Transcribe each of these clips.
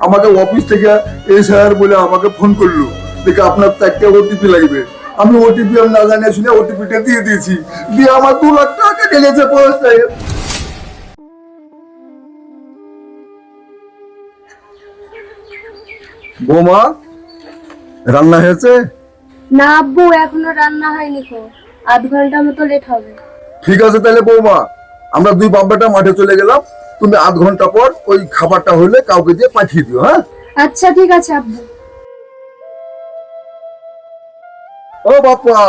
আমাকে অফিস থেকে এই স্যার বলে আমাকে ফোন করলো, দেখে আপনার তো একটা ওটিপি লাগবে। আমি ওটিপি আমি না জানিয়ে শুনে ওটিপিটা দিয়ে দিয়েছি, দিয়ে আমার 2 লাখ টাকা কেটে গেছে পয়সায়। বৌমা, রান্না হয়েছে? না আব্বু, এখনো রান্না হয়নি তো, 8 ঘন্টা মতো লেট হবে। ঠিক আছে তাহলে বৌমা, আমরা 2 বাপ বেটা মাঠে চলে গেলাম, তুমি 8 ঘন্টা পর ওই খাবারটা হলে কাউকে দিয়ে পাঠিয়ে দিও। হ্যাঁ আচ্ছা ঠিক আছে আব্বু। ও বাপ্পা,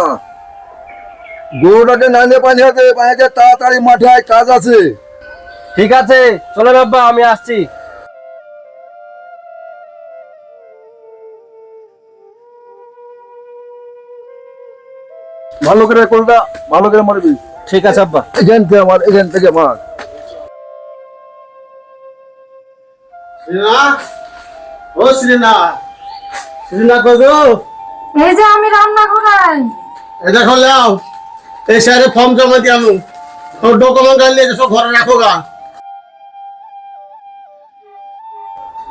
গরুটাকে নাইলে পানি হাতে তাড়াতাড়ি মাঠে আয়, কাজ আছে। ঠিক আছে, চলেন আব্বা, আমি আসছি। ভালো করে কোলটা ভালো করে মারবি। ঠিক আছে আব্বা। এখান থেকে মার। শ্রীনা, ও শ্রীনা, শ্রীনা কই গো? এই যে আমি রান্না করাই। এই দেখো লাও, এই স্যারে ফর্ম জমা দিয়াম, ওর ডকুমেন্ট আনলে সব ঘরে রাখো গা।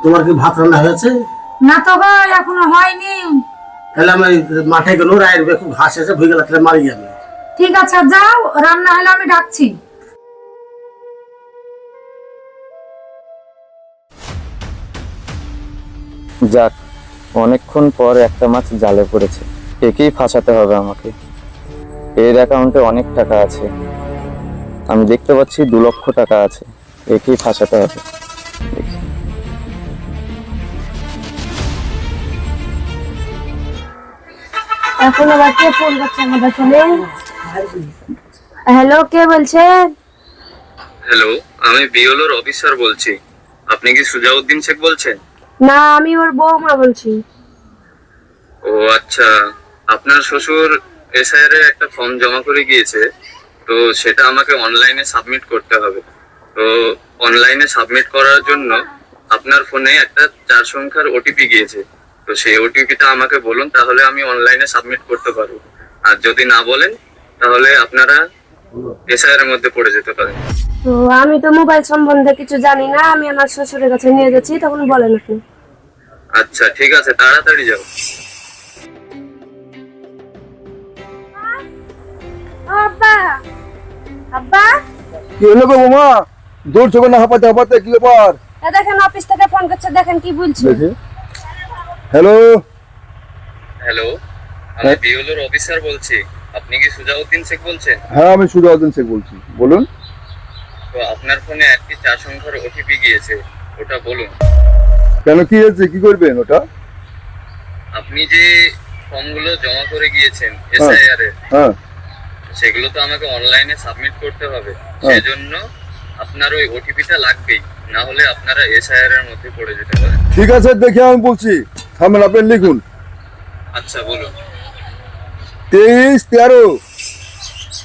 তোমার কি ভাত রান্না হয়েছে? না তো ভাই, এখনো হয়নি। তাহলে আমি মাঠে গেল, রায়ের খুব ঘাস এসে ভুই গেলে তাহলে মারি যাবে। ঠিক আছে যাও, রান্না হলে আমি ডাকছি। যাক, অনেকক্ষণ পর একটা মাছ জালে পড়েছে। একেই ফাঁসাতে হবে আমাকে। এর অ্যাকাউন্টে অনেক টাকা আছে, আমি দেখতে পাচ্ছি 2 লক্ষ টাকা আছে। একেই ফাঁসাতে হবে। দেখি। এখন আবার কে ফোন করছে আমাদের ফোনে? হ্যালো, কে বলছেন? হ্যালো, আমি বিওলোর অফিসার বলছি। আপনি কি সুজাউদ্দিন শেখ বলছেন? না, আমি ওর বৌমা বলছি। ও আচ্ছা, আপনার শ্বশুর এসআইআর এর একটা ফর্ম জমা করে গিয়েছে, তো সেটা আমাকে অনলাইনে সাবমিট করতে হবে। তো অনলাইনে সাবমিট করার জন্য আপনার ফোনে একটা 4 সংখ্যার ওটিপি গিয়েছে। তো সেই ওটিপিটা আমাকে বলুন, তাহলে আমি অনলাইনে সাবমিট করতে পারবো। আর যদি না বলেন, তাহলে আপনারা এসআইআর এর মধ্যে পড়ে যেতে পারেন। তো আমি তো মোবাইল সম্বন্ধে কিছু জানি না, আমি আমার শ্বশুরের কাছে নিয়ে যাচ্ছি, তখন বলেন আপনি। আচ্ছা ঠিক আছে, তাড়াতাড়ি যাও। আব্বা, আব্বা, কি হলো গো বৌমা? দৌড় চোখে না হাঁপাতে হাঁপাতে, কি ব্যাপার? এ দেখেন অফিস থেকে ফোন করছে, দেখেন কি বলছে। দেখি। হ্যালো, হ্যালো, আমি বিওলোর অফিসার বলছি। আপনি কি সুজাউদ্দিন শেখ বলছেন? হ্যাঁ আমি সুজাউদ্দিন শেখ বলছি, বলুন। তো আপনার ফোনে একটি 4 সংখ্যার ওটিপি গিয়েছে, ওটা বলুন। কেন, কি হয়েছে, কি করবেন ওটা? আপনি যে ফর্মগুলো জমা করে গিয়েছেন এসআইআর এর, হ্যাঁ সেগুলো তো আমাকে অনলাইনে সাবমিট করতে হবে। হ্যাঁ। সেজন্য আপনার ওই ওটিপিটা লাগবেই, না হলে আপনারা এসআইআর এর মধ্যে পড়ে যেতে পারেন। ঠিক আছে, দেখে আমি বলছি। থামেন, আপনি লিখুন। আচ্ছা বলুন। 23-13।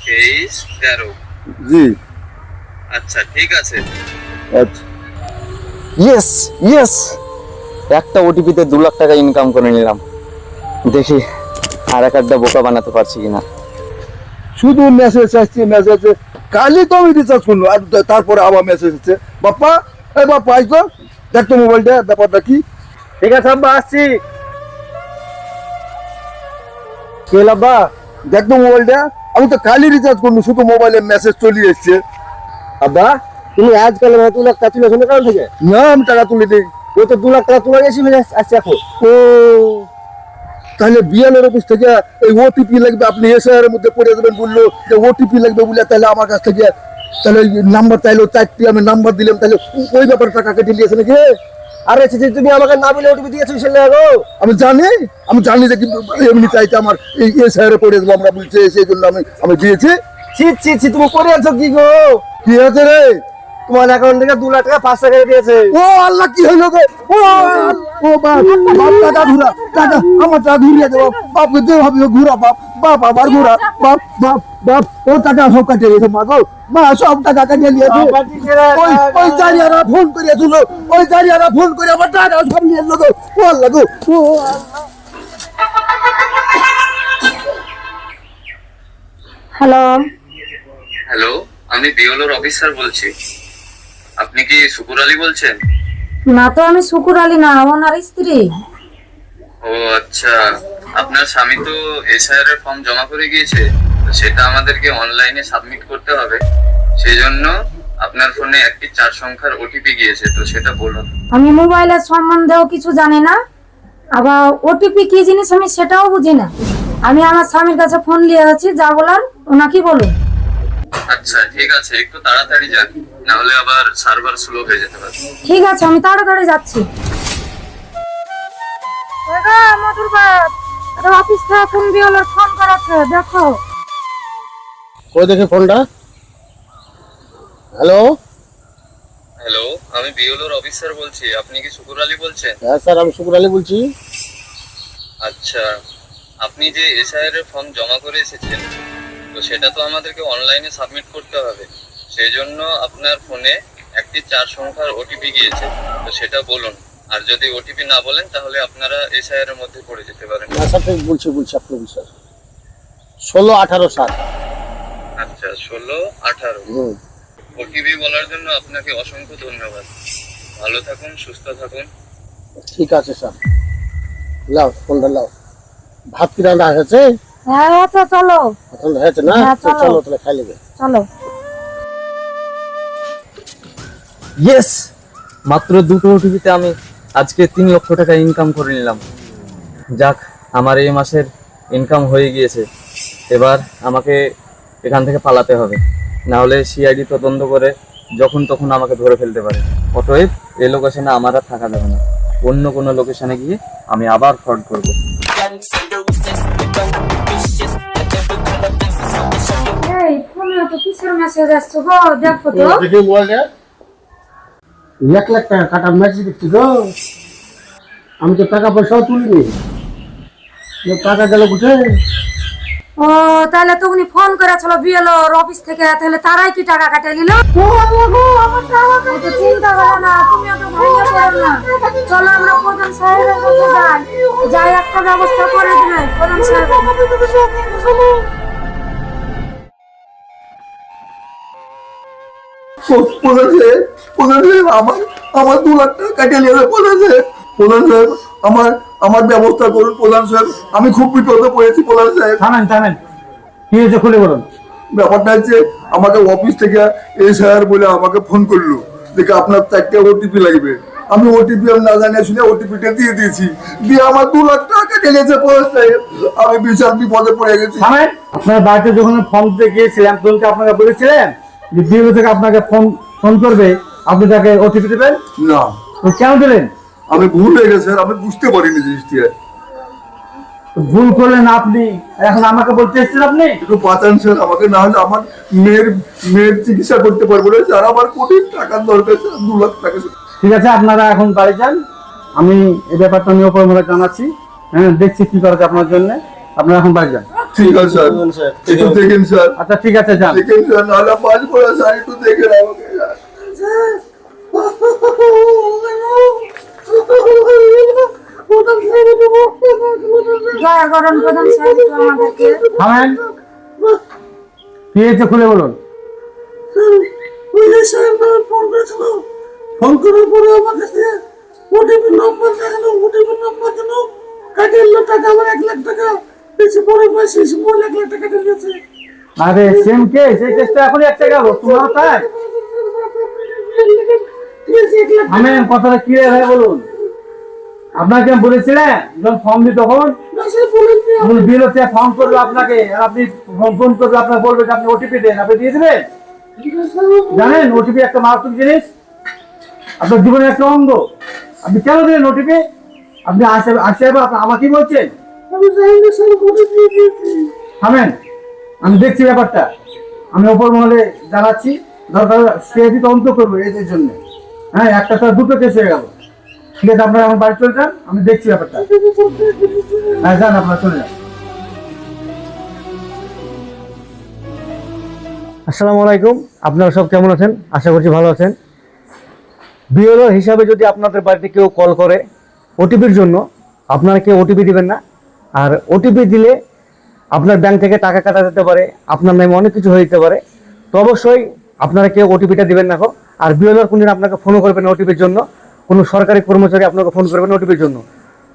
23-13। জি। আচ্ছা ঠিক আছে। আচ্ছা, ইয়েস ইয়েস, একটা ওটিপিতে 2 লাখ টাকা ইনকাম করে নিলাম। দেখি আর একটা বোকা বানাতে পারছি কিনা। শুধু মেসেজ আসছে, মেসেজ। কালই তো আমি রিচার্জ করলো, আর তারপরে আবার মেসেজ আসছে। বাপ্পা, এই বাপ্পা আই তো, দেখ তো মোবাইলটা, ব্যাপারটা কি? ঠিক আছে আব্বা, আসছি। কি হলো আব্বা? দেখ তো মোবাইলটা, আমি তো কালই রিচার্জ করলো, শুধু মোবাইলে মেসেজ চলে এসছে। আব্বা, তুমি আজকাল 2 লাখ টাকা তুলেছো না কারণ থেকে? না, আমি টাকা তুলে দিই। ও তো 2 লাখ টাকা তোমার এসে আসছে এখন। ও, তাহলে বিএলএর অফিস থেকে এই ওটিপি লাগবে, আপনি এসআইআর এর মধ্যে পড়ে দেবেন বললো যে ওটিপি লাগবে বলে, তাহলে আমার কাছ থেকে তাহলে নাম্বার চাইলো 4টি, আমি নাম্বার দিলাম, তাহলে ওই ব্যাপারে টাকা কেটে নিয়েছে নাকি? আরে তুমি আমাকে না বলে ওটিপি দিয়েছো সেলে গো। আমি জানি যে, কিন্তু এমনি চাইতে আমার এই এসআইআর এ পড়ে দেবো আমরা বলছে, সেই জন্য আমি দিয়েছি। ছি, তুমি করে আছো কি গো? কি হয়েছে রে? তোমার অ্যাকাউন্ট থেকে 2 লাখ টাকা 5 টাকা দিয়েছে। ও আল্লাহ, কি হইলো গো? ও বাপ, টাকা ঘুরা, টাকা আমার টাকা ঘুরিয়ে দেবো। বাপকে যে ভাবি ঘুরা, বাপ আবার ঘুরা, বাপ ও টাকা সব কাটিয়ে গেছে, মা গো, মা সব টাকা কাটিয়ে নিয়েছে। ওই জারিয়ারা ফোন করিয়েছিল, ওই জারিয়ারা ফোন করে আমার টাকা সব নিয়ে এলো গো। ও আল্লাহ গো, ও হ্যালো, হ্যালো, আমি বিওলোর অফিসার বলছি। আপনি কি শুকুর আলী বলছেন? না তো, আমি শুকুর আলী না, ওনার স্ত্রী। ও আচ্ছা, আপনার স্বামী তো এসআইআর এর ফর্ম জমা করে গিয়েছে, তো সেটা আমাদেরকে অনলাইনে সাবমিট করতে হবে। সেই জন্য আপনার ফোনে একটি 4 সংখ্যার ওটিপি গিয়েছে, তো সেটা বলুন। আমি মোবাইলের সম্বন্ধেও কিছু জানি না, আবার ওটিপি কি জিনিস আমি সেটাও বুঝি না। আমি আমার স্বামীর কাছে ফোন নিয়ে গেছি, যা বলার ওনাকে বলুন। আচ্ছা ঠিক আছে, একটু তাড়াতাড়ি যান, না হলে আবার সার্ভার স্লো হয়ে যেতে পারে। ঠিক আছে, আমি তাড়াতাড়ি যাচ্ছি। মধুর অফিস থেকে ফোন বিওলার ফোন করাচ্ছে, দেখো। কই দেখি ফোনটা। হ্যালো। হ্যালো, আমি বিওলোর অফিসার বলছি, আপনি কি শুকুর আলী বলছেন? হ্যাঁ স্যার, আমি শুকুর আলী বলছি। আচ্ছা, আপনি যে এসআইআর এর ফর্ম জমা করে এসেছেন, তো সেটা তো আমাদেরকে অনলাইনে সাবমিট করতে হবে। সেই জন্য আপনার ফোনে একটি 4 সংখ্যার ওটিপি গিয়েছে, তো সেটা বলুন। আর যদি ওটিপি না বলেন তাহলে আপনারা এসআইআর এর মধ্যে পড়ে যেতে পারেন। না স্যার, ঠিক বলছি আপনার বিষয় 16-18-7। আচ্ছা, 16-18। ওটিপি বলার জন্য আপনাকে অসংখ্য ধন্যবাদ। ভালো থাকুন, সুস্থ থাকুন। ঠিক আছে স্যার, লাও ফোনটা লাও। ভাত কি রান্না হয়েছে? হ্যাঁ আচ্ছা, চলো। এখন হয়েছে না? হ্যাঁ, তো চলো। চলো তাহলে খাই নেবে। চলো। ইয়েস, মাত্র 2টো ওটিপিতে আমি আজকে 3 লক্ষ টাকা ইনকাম করে নিলাম। যাক, আমার এই মাসের ইনকাম হয়ে গিয়েছে। এবার আমাকে এখান থেকে পালাতে হবে, না হলে সিআইডি তদন্ত করে যখন তখন আমাকে ধরে ফেলতে পারে। অতএব এই লোকেশনে আমার আর থাকা যাবে না, অন্য কোনো লোকেশনে গিয়ে আমি আবার ফ্রড করব। এই ফোনে তো কিসের মেসেজ আসছে গো, দেখো তো। দেখি মোবাইলটা। 1 লাখ টাকা কাটা মেসেজ দেখছি গো। আমি তো টাকা পয়সাও তুলিনি, টাকা গেল কোথায়? ও, তাহলে তো উনি ফোন করেছিল বিএলওর অফিস থেকে, তাহলে তারাই কি টাকা কাটে নিল? চিন্তা করো না, তুমি অত ভেঙে পড়ো না। চলো আমরা প্রধান সাহেবের কাছে যাই, যাই একটা ব্যবস্থা করে দিবে প্রধান সাহেব। প্রধান সাহেব, আমার 2 লাখ টাকা কাটিয়ে নেবে। প্রধান সাহেব, আমার ব্যবস্থা করুন। প্রধান সাহেব, আমি খুব বিপদে পড়েছি। প্রধান সাহেব, থামেন, কি হয়েছে খুলে বলুন। ব্যাপারটা হচ্ছে, আমাকে অফিস থেকে এসআইআর বলে আমাকে ফোন করলো, দেখে আপনার 4টা ওটিপি লাগবে। আমি ওটিপি না জানিয়ে শুনে ওটিপিটা দিয়ে দিয়েছি, দিয়ে আমার 2 লাখ টাকা কেটে গেছে। প্রধান সাহেব, আমি বিশাল বিপদে পড়ে গেছি। থামেন, আপনার বাড়িতে যখন ফর্ম দিতে গিয়েছিলাম তখন কি আপনাকে বলেছিলেন যে বিএলও থেকে আপনাকে ফোন করবে, আপনি তাকে ওটিপি দেবেন? না, তো কেন দিলেন? আমি ভুল হয়ে গেছে স্যার, আমি বুঝতে পারিনি জিনিসটি। ভুল করলেন আপনি, এখন আমাকে বলতে এসেছেন আপনি? একটু বাঁচান স্যার আমাকে, না হলে আমার মেয়ের চিকিৎসা করতে পারবো না স্যার। আমার কোটি টাকার দরকার স্যার, 2 লাখ টাকা। ঠিক আছে, আপনারা এখন বাড়ি যান, আমি এই ব্যাপারটা নিয়ে ওপর মনে জানাচ্ছি। হ্যাঁ, দেখছি কি করা যায় আপনার জন্য। আপনারা এখন বাড়ি যান। ঠিক আছে স্যার, একটু দেখেন স্যার। আচ্ছা ঠিক আছে, যান। দেখেন স্যার, নাহলে বাঁচবো না স্যার, একটু দেখেন আমাকে স্যার। দয়া করুন প্রধান সাহেব, একটু আমাদেরকে। থামেন, কি হয়েছে খুলে বলুন। ফোন করার পরে আমার কাছে ওটিপি নম্বর দেখালো, ওটিপি নম্বর দিল, কাটিয়ে নিল টাকা। আমার 1 লাখ টাকা বেশি পরে পয়সা 1 লাখ টাকা কেটে গেছে। আরে সেম কেস, এই কেসটা এখনই একটা গেল তোমার তাই। আমি কথাটা ক্লিয়ার হয়ে বলুন। আপনাকে আমি বলেছিলেন যখন ফর্ম দিই তখন বিএলও ফর্ম করবে আপনাকে, আর আপনি ফোন করবে, আপনার বলবে যে আপনি ওটিপি দেন, আপনি দিয়ে দেবেন। জানেন ওটিপি একটা মারাত্মক জিনিস, আপনার জীবনের একটা অঙ্গ। আপনি কেন দিলেন ওটিপি? আপনি আসে আমাকে বলছেন? থামেন, আমি দেখছি ব্যাপারটা, আমি ওপর মহলে জানাচ্ছি, দরকার সিআইডি তদন্ত করবো এদের জন্য। হ্যাঁ, একটা তো 2টো কেস হয়ে গেল। ঠিক আছে, আপনারা আমার বাড়ি চলে যান, আমি দেখছি ব্যাপারটা। হ্যাঁ যান, আপনারা চলে যান। আসসালামু আলাইকুম, আপনারা সব কেমন আছেন? আশা করছি ভালো আছেন। বিএলও হিসাবে যদি আপনাদের বাড়িতে কেউ কল করে ওটিপির জন্য, আপনারা কেউ ওটিপি দিবেন না। আর ওটিপি দিলে আপনার ব্যাংক থেকে টাকা কাটা যেতে পারে, আপনার নামে অনেক কিছু হয়ে যেতে পারে। তো অবশ্যই আপনারা কেউ ওটিপিটা দিবেন না। আর বিএলওর কোনদিন আপনাকে ফোনও করবেন না ওটিপির জন্য। কোনো সরকারি কর্মচারী আপনাকে ফোন করবেন ওটিপির জন্য।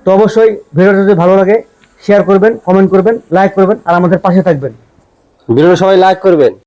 তো অবশ্যই ভিডিওটা যদি ভালো লাগে শেয়ার করবেন, কমেন্ট করবেন, লাইক করবেন আর আমাদের পাশে থাকবেন। ভিডিওটা সবাই লাইক করবেন।